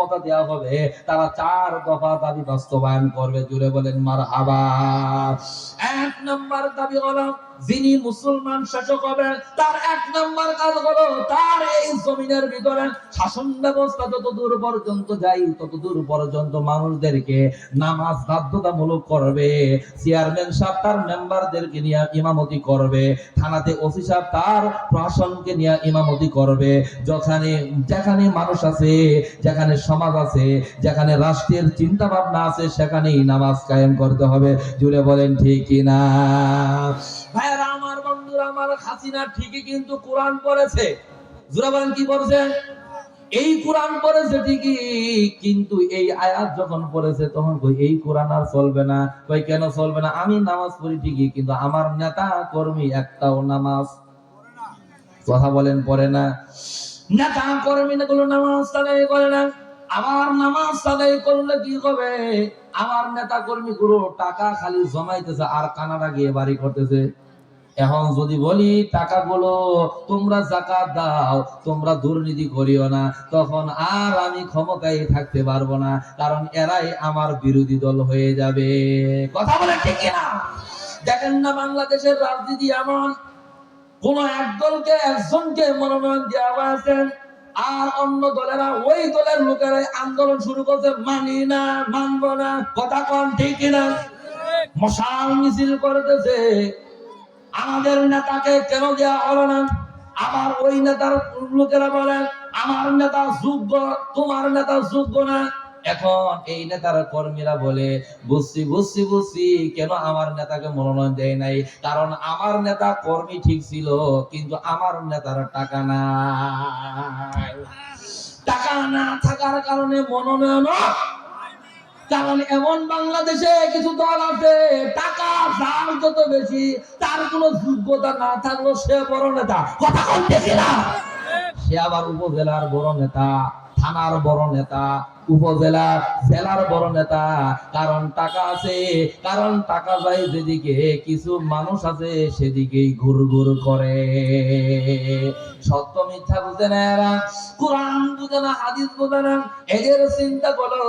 ক্ষমতা দেওয়া হবে, তারা 4 দফা দাবি বাস্তবায়ন করবে। জুড়ে বলেন মারহাবা। 1 নম্বর দাবি হলো, যিনি মুসলমান শাসক হবে তার 1 নম্বর কাজ হলো তার এই জমিনের ভিতরে শাসন ব্যবস্থা যতদূর পর্যন্ত যায় ততদূর পর্যন্ত মানুষদেরকে নামাজ বাধ্যতামূলক করবে। চেয়ারম্যান সাহেব তার মেম্বারদেরকে নিয়ে ইমামতি করবে, থানাতে ওসি সাহেব তার প্রশাসনকে নিয়ে ইমামতি করবে। যেখানে মানুষ আছে, যেখানে সমাজ আছে, যেখানে রাষ্ট্রের চিন্তা ভাবনা আছে, সেখানেই নামাজ কায়েম করতে হবে। জুড়ে বলেন ঠিক কিনা? ভাইরা আমার, বন্ধুরা আমার, হাসিনা ঠিকই কিন্তু কোরআন পড়েছে। জুড়ে বলেন কি পড়েছে? এই কোরআন পড়েছে ঠিকই, কিন্তু এই আয়াত যখন পড়েছে তখন কই এই কোরআন আর চলবে না। কই কেন চলবে না? আমি নামাজ পড়ি ঠিকই, কিন্তু আমার নেতা কর্মী একটাও নামাজ কথা বলেন পড়ে না। নেতা কর্মী গুলো নামাজ আদায় করে না। আমার নামাজ আদায় করলে কি হবে? আমার নেতা কর্মী গুলো টাকা খালি জমাইতেছে আর কানাডা গিয়ে বাড়ি করতেছে। এখন যদি বলি টাকাগুলো তোমরা যাকাত দাও, তোমরা দুর্নীতি করিও না, তখন আর আমি ক্ষমতায় থাকতে পারবো না, কারণ এরাই আমার বিরোধী দল হয়ে যাবে। কথা বলে ঠিক না? দেখেন না বাংলাদেশের রাজনীতি এমন, কোন এক দলকে একজনকে মনোনয়ন দেওয়া হয়েছে, আর অন্য দলেরা ওই দলের লোকেরাই আন্দোলন শুরু করছে, মানি না, মানবো না। কথা কোন ঠিক কিনা? মশাল মিছিল করতেছে, আমাদের নেতাকে কেন দেওয়া হলো না? আবার ওই নেতার লোকেরা বলে আমার নেতা যোগ্য, তোমার নেতা যোগ্য না। এখন এই নেতার কর্মীরা বলে বুঝছি কেন আমার নেতাকে মনোনয়ন দেয় নাই, কারণ আমার নেতা কর্মী ঠিক ছিল, কিন্তু আমার নেতার টাকা নাই। টাকা না থাকার কারণে মনোনয়ন। কারণ এমন বাংলাদেশে কিছু দল আছে, টাকা যার যত বেশি, তার কোনো যোগ্যতা না থাকলেও সে বড় নেতা। কথা বলতেছি না? সে আবার উপজেলার বড় নেতা, থানার বড় নেতা, উপজেলা জেলার বড় নেতা। কারণ টাকা আছে, কারণ টাকা যায় যেদিকে, কিছু মানুষ আছে সেদিকেই ঘুরঘুর করে। সত্য মিথ্যা বুঝে না এরা, কোরআন বুঝে না, হাদিস বুঝে না। এদের চিন্তা করো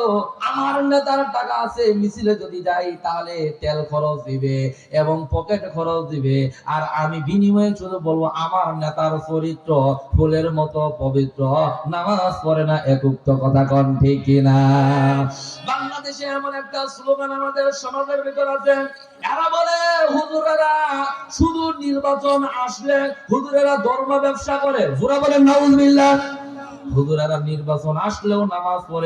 আমার নেতার টাকা আছে, মিছিলে যদি যাই তাহলে তেল খরচ দিবে এবং পকেট খরচ দিবে, আর আমি বিনিময়ে শুধু বলবো আমার নেতার চরিত্র ফুলের মতো পবিত্র, নামাজ পড়ে না। একুক্ত কথা কোন ঠিক কিনা? বাংলাদেশে এমন একটা স্লোগান আমাদের সমাজের ভিতর আছে, এরা বলে হুজুরেরা শুধু নির্বাচন আসলে হুজুরেরা ধর্ম ব্যবসা করে। জোরা বলেন নাউজুবিল্লাহ। হুজুরেরা নির্বাচন আসলেও নামাজ পড়ে।